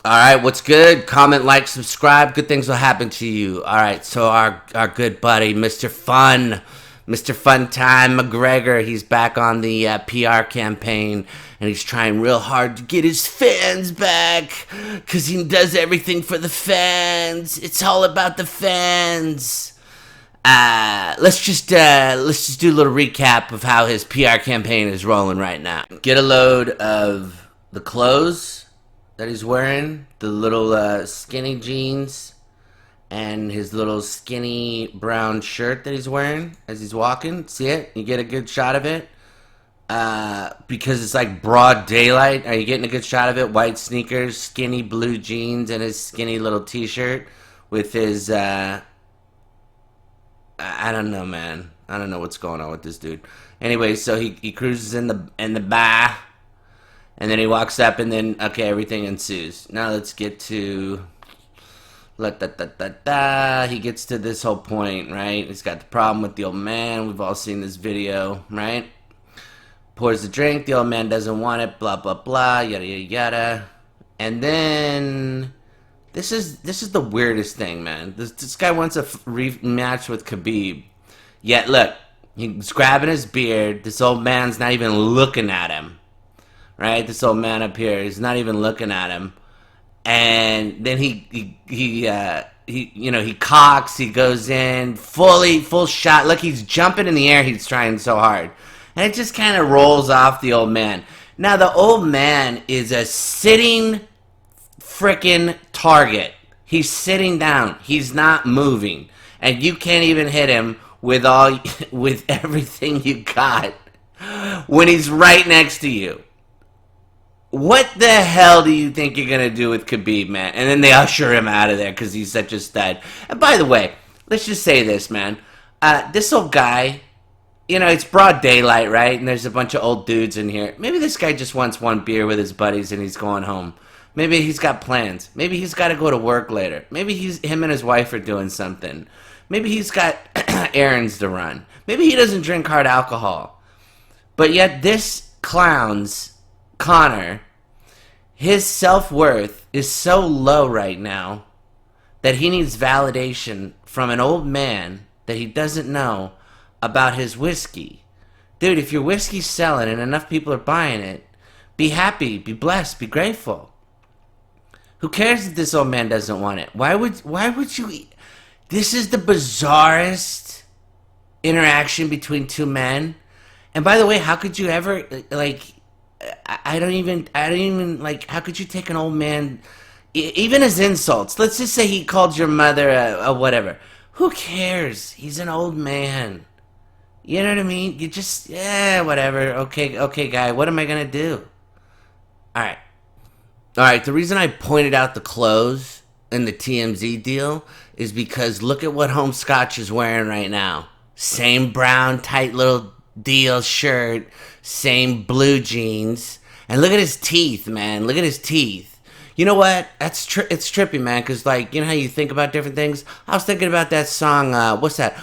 All right, what's good? Comment, like, subscribe. Good things will happen to you. All right, so our good buddy, Mr. Fun Time McGregor, he's back on the PR campaign, and he's trying real hard to get his fans back because he does everything for the fans. It's all about the fans. Let's just do a little recap of how his PR campaign is rolling right now. Get a load of the clothes that he's wearing, the little skinny jeans, and his little skinny brown shirt that he's wearing as he's walking. See it? You get a good shot of it? Because it's like broad daylight. Are you getting a good shot of it? White sneakers, skinny blue jeans, and his skinny little t-shirt with his, I don't know, man. I don't know what's going on with this dude. Anyway, so he cruises in the bar. And then he walks up, and then, okay, everything ensues. Now let's get to, he gets to this whole point, right? He's got the problem with the old man. We've all seen this video, right? Pours the drink, the old man doesn't want it, blah, blah, blah, yada, yada, yada. And then, this is the weirdest thing, man. This guy wants a rematch with Khabib. Yet, look, he's grabbing his beard. This old man's not even looking at him. Right, this old man up here, he's not even looking at him, and then he cocks, he goes in, full shot. Look, he's jumping in the air, he's trying so hard, and it just kind of rolls off the old man. Now the old man is a sitting frickin' target. He's sitting down, he's not moving, and you can't even hit him with everything you got when he's right next to you. What the hell do you think you're going to do with Khabib, man? And then they usher him out of there because he's such a stud. And by the way, let's just say this, man. This old guy, it's broad daylight, right? And there's a bunch of old dudes in here. Maybe this guy just wants one beer with his buddies and he's going home. Maybe he's got plans. Maybe he's got to go to work later. Maybe him and his wife are doing something. Maybe he's got errands to run. Maybe he doesn't drink hard alcohol. But yet this Conor, his self-worth is so low right now that he needs validation from an old man that he doesn't know about his whiskey. Dude, if your whiskey's selling and enough people are buying it, be happy, be blessed, be grateful. Who cares if this old man doesn't want it? Why would you? This is the bizarrest interaction between two men. And by the way, how could you ever, I don't even, how could you take an old man, even as insults? Let's just say he called your mother a whatever. Who cares? He's an old man. You know what I mean? You just, whatever. Okay, guy, what am I going to do? All right, the reason I pointed out the clothes and the TMZ deal is because look at what Home Scotch is wearing right now. Same brown, tight little deal shirt, same blue jeans, and look at his teeth, man. Look at his teeth. You know what? It's trippy, man, because, how you think about different things? I was thinking about that song, what's that?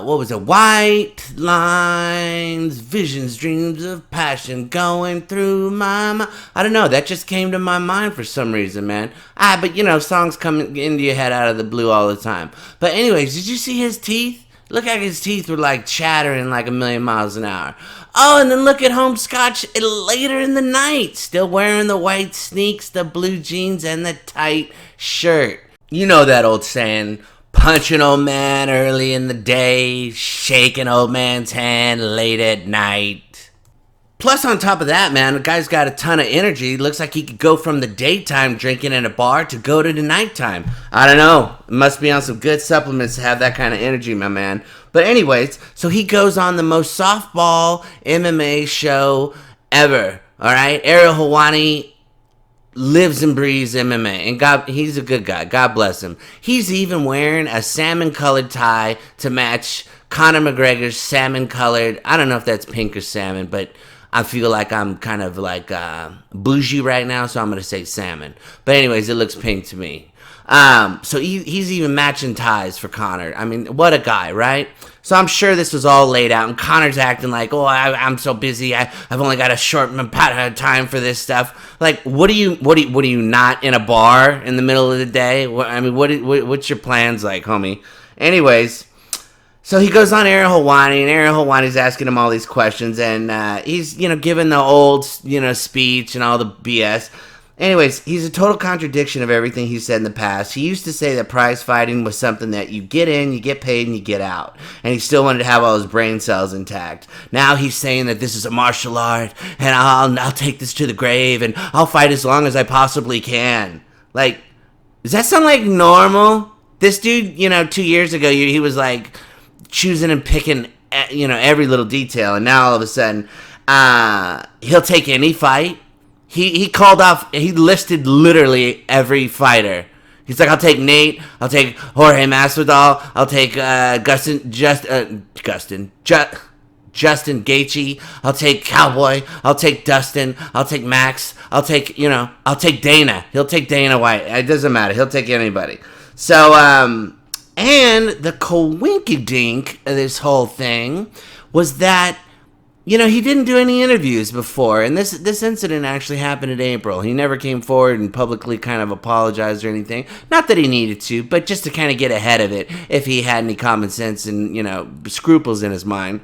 What was it? White lines, visions, dreams of passion going through my mind. I don't know. That just came to my mind for some reason, man. But, songs come into your head out of the blue all the time. But anyways, did you see his teeth? Look like his teeth were chattering like a million miles an hour. Oh, and then look at Home Scotch later in the night. Still wearing the white sneaks, the blue jeans, and the tight shirt. You know that old saying, punch an old man early in the day, shake an old man's hand late at night. Plus, on top of that, man, the guy's got a ton of energy. Looks like he could go from the daytime drinking in a bar to go to the nighttime. I don't know. It must be on some good supplements to have that kind of energy, my man. But anyways, so he goes on the most softball MMA show ever. All right? Ariel Helwani lives and breathes MMA. And he's a good guy. God bless him. He's even wearing a salmon-colored tie to match Conor McGregor's salmon-colored. I don't know if that's pink or salmon, but I feel like I'm kind of bougie right now, so I'm going to say salmon. But anyways, it looks pink to me. So he's even matching ties for Conor. I mean, what a guy, right? So I'm sure this was all laid out, and Conor's acting like, "Oh, I'm so busy. I've only got a short amount of time for this stuff." Like, what are you not in a bar in the middle of the day? What's your plans like, homie? Anyways, so he goes on Aaron Helwani, and Aaron Helwani's asking him all these questions, and he's giving the old speech and all the BS. Anyways, he's a total contradiction of everything he said in the past. He used to say that prize fighting was something that you get in, you get paid, and you get out. And he still wanted to have all his brain cells intact. Now he's saying that this is a martial art, and I'll take this to the grave, and I'll fight as long as I possibly can. Like, does that sound like normal? This dude, 2 years ago, he was like choosing and picking, every little detail. And now all of a sudden, he'll take any fight. He called off, he listed literally every fighter. He's like, I'll take Nate, I'll take Jorge Masvidal, I'll take Justin Gaethje, I'll take Cowboy, I'll take Dustin, I'll take Max, I'll take Dana. He'll take Dana White. It doesn't matter. He'll take anybody. So, and the coinkydink of this whole thing was that he didn't do any interviews before, and this incident actually happened in April. He never came forward and publicly kind of apologized or anything. Not that he needed to, but just to kind of get ahead of it if he had any common sense and, scruples in his mind.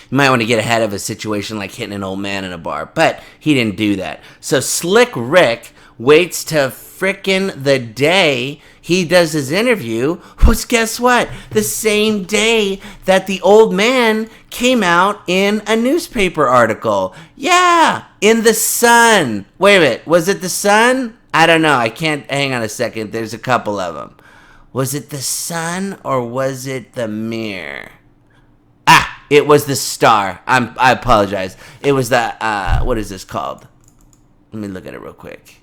You might want to get ahead of a situation like hitting an old man in a bar, but he didn't do that. So Slick Rick waits to frickin' the day he does his interview was, guess what? The same day that the old man came out in a newspaper article. Yeah, in the Sun. Wait a minute, was it the Sun? I don't know. I can't, hang on a second. There's a couple of them. Was it the Sun or was it the Mirror? It was the Star. I apologize. It was the, what is this called? Let me look at it real quick.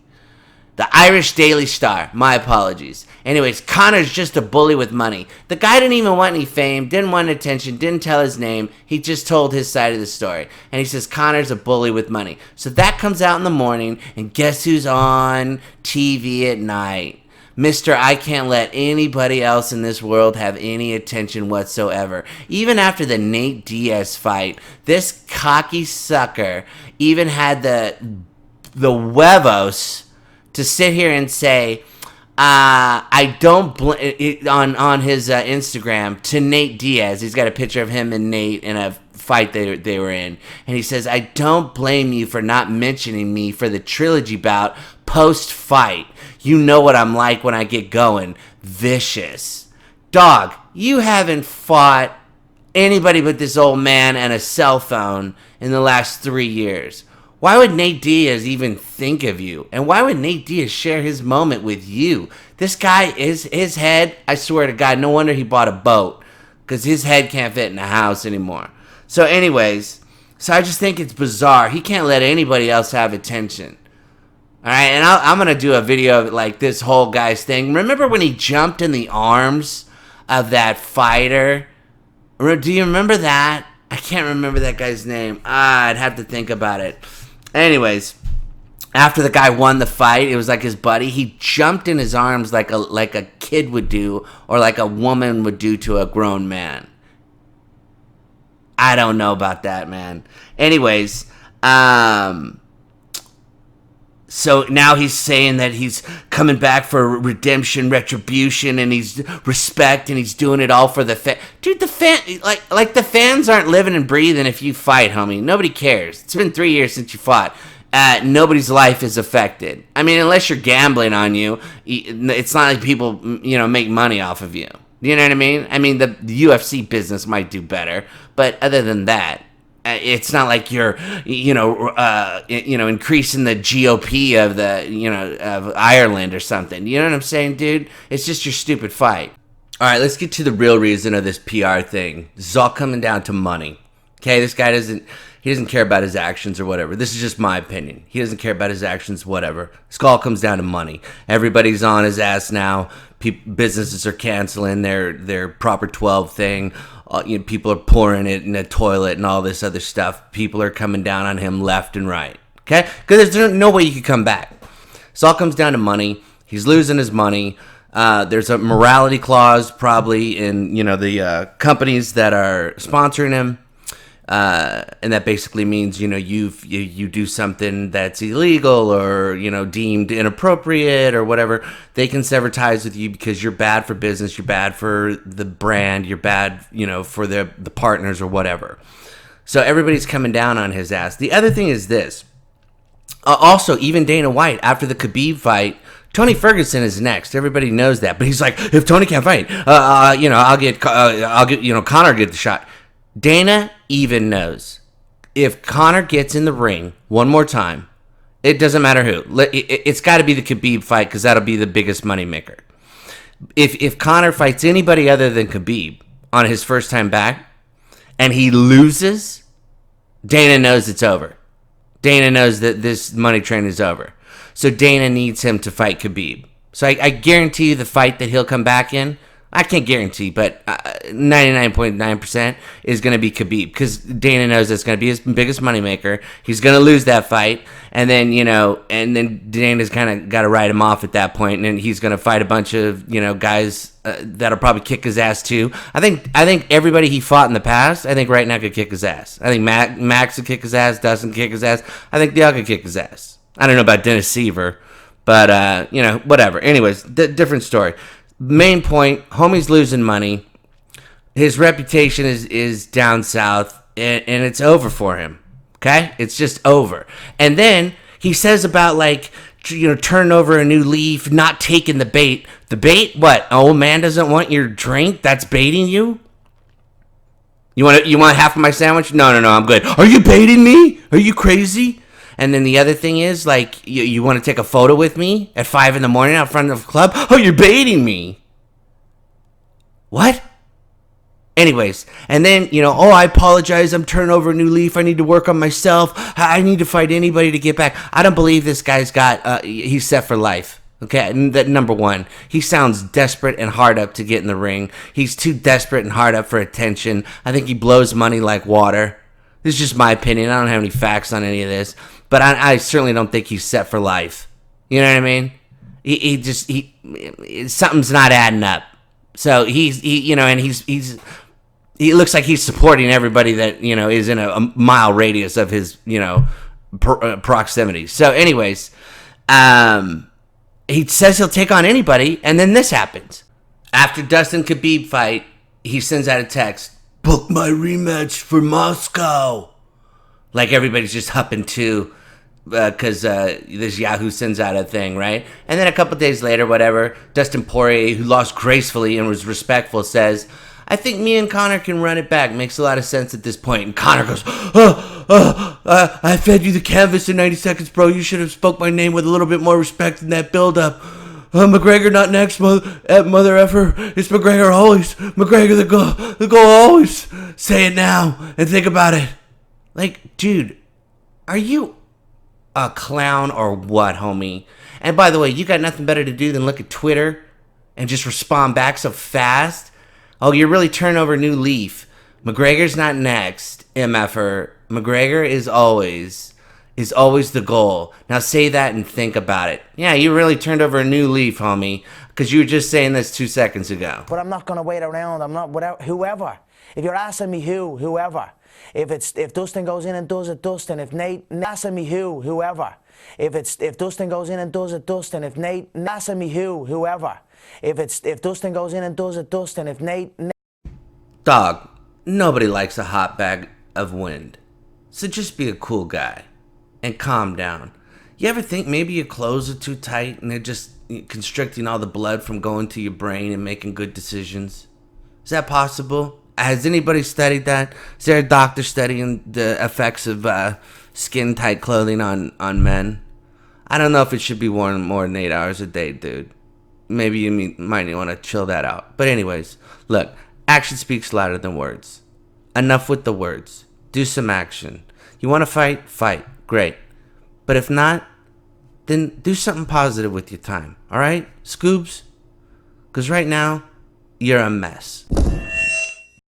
The Irish Daily Star. My apologies. Anyways, Conor's just a bully with money. The guy didn't even want any fame, didn't want attention, didn't tell his name. He just told his side of the story. And he says Conor's a bully with money. So that comes out in the morning, and guess who's on TV at night? Mr. I can't let anybody else in this world have any attention whatsoever. Even after the Nate Diaz fight, this cocky sucker even had the huevos to sit here and say, I don't on his Instagram to Nate Diaz. He's got a picture of him and Nate in a fight they were in, and he says, I don't blame you for not mentioning me for the trilogy bout post-fight. You know what I'm like when I get going. Vicious. Dog, you haven't fought anybody but this old man and a cell phone in the last 3 years. Why would Nate Diaz even think of you? And why would Nate Diaz share his moment with you? This guy is his head, I swear to God, no wonder he bought a boat, because his head can't fit in a house anymore. So anyways, I just think it's bizarre. He can't let anybody else have attention. All right, and I'm going to do a video of like this whole guy's thing. Remember when he jumped in the arms of that fighter? Do you remember that? I can't remember that guy's name. I'd have to think about it. Anyways, after the guy won the fight, it was like his buddy. He jumped in his arms like a kid would do, or like a woman would do to a grown man. I don't know about that, man. Anyways, so now he's saying that he's coming back for redemption, retribution, and he's respect, and he's doing it all for the fan. Dude, the fans aren't living and breathing if you fight, homie. Nobody cares. It's been 3 years since you fought. Nobody's life is affected. I mean, unless you're gambling on you, it's not like people, make money off of you. You know what I mean? I mean, the UFC business might do better, but other than that, it's not like you're, increasing the GOP of of Ireland or something. You know what I'm saying, dude? It's just your stupid fight. All right, let's get to the real reason of this PR thing. This is all coming down to money. Okay, this guy doesn't care about his actions or whatever. This is just my opinion. He doesn't care about his actions, whatever. This all comes down to money. Everybody's on his ass now. Businesses are canceling their Proper 12 thing. People are pouring it in the toilet and all this other stuff. People are coming down on him left and right. Okay? Because there's no way you can come back. This all comes down to money. He's losing his money. There's a morality clause probably in, the companies that are sponsoring him. And that basically means, you do something that's illegal or, deemed inappropriate or whatever. They can sever ties with you because you're bad for business. You're bad for the brand. You're bad, for the partners or whatever. So everybody's coming down on his ass. The other thing is this. Also, even Dana White, after the Khabib fight, Tony Ferguson is next. Everybody knows that. But he's like, if Tony can't fight, I'll get Conor get the shot. Dana even knows if Conor gets in the ring one more time, it doesn't matter who. It's got to be the Khabib fight because that'll be the biggest moneymaker. If Conor fights anybody other than Khabib on his first time back and he loses, Dana knows it's over. Dana knows that this money train is over. So Dana needs him to fight Khabib. So I guarantee you the fight that he'll come back in, I can't guarantee, but 99.9% is going to be Khabib because Dana knows that's going to be his biggest moneymaker. He's going to lose that fight, and then Dana's kind of got to write him off at that point, and then he's going to fight a bunch of guys that'll probably kick his ass too. I think everybody he fought in the past, I think right now could kick his ass. I think Max could kick his ass, Dustin could kick his ass. I think they all could kick his ass. I don't know about Dennis Seaver, but whatever. Anyways, different story. Main point, homie's losing money. His reputation is down south, and it's over for him. Okay? It's just over. And then he says about turning over a new leaf, not taking the bait. The bait? What? Old man doesn't want your drink? That's baiting you? You want half of my sandwich? No, I'm good. Are you baiting me? Are you crazy? And then the other thing is, you want to take a photo with me at 5 a.m. out front of the club? Oh, you're baiting me. What? Anyways, and then, I apologize. I'm turning over a new leaf. I need to work on myself. I need to fight anybody to get back. I don't believe this guy's he's set for life. Okay, that number one. He sounds desperate and hard up to get in the ring. He's too desperate and hard up for attention. I think he blows money like water. This is just my opinion. I don't have any facts on any of this. But I certainly don't think he's set for life. You know what I mean? Something's not adding up. So he looks like he's supporting everybody that, is in a mile radius of his, proximity. So anyways, he says he'll take on anybody. And then this happens. After Dustin Khabib fight, he sends out a text. Book my rematch for Moscow. Like everybody's just hupping too. Because this Yahoo sends out a thing, right? And then a couple days later, whatever, Dustin Poirier, who lost gracefully and was respectful, says, I think me and Conor can run it back. Makes a lot of sense at this point. And Conor goes, I fed you the canvas in 90 seconds, bro. You should have spoke my name with a little bit more respect in that build-up. McGregor not next, mother effer. It's McGregor always. McGregor the goal always. Say it now and think about it. Dude, are you a clown or what, homie? And by the way, you got nothing better to do than look at Twitter and just respond back so fast? Oh, you're really turning over a new leaf. McGregor's not next, MFer. McGregor is always the goal. Now say that and think about it. Yeah, you really turned over a new leaf, homie, because you were just saying this 2 seconds ago. But I'm not going to wait around. I'm not without whoever. If you're asking me whoever. If Dustin goes in and does it, Dustin. If Nate asking me whoever. If Dustin goes in and does it, Dustin. If Nate asking me whoever. If Dustin goes in and does it, Dustin. If Nate. Dog, nobody likes a hot bag of wind. So just be a cool guy and calm down. You ever think maybe your clothes are too tight and they're just constricting all the blood from going to your brain and making good decisions? Is that possible? Has anybody studied that? Is there a doctor studying the effects of skin-tight clothing on men? I don't know if it should be worn more than 8 hours a day, dude. Maybe you might want to chill that out. But anyways, look, action speaks louder than words. Enough with the words. Do some action. You want to fight? Fight. Great. But if not, then do something positive with your time. All right, Scoobs? Because right now, you're a mess.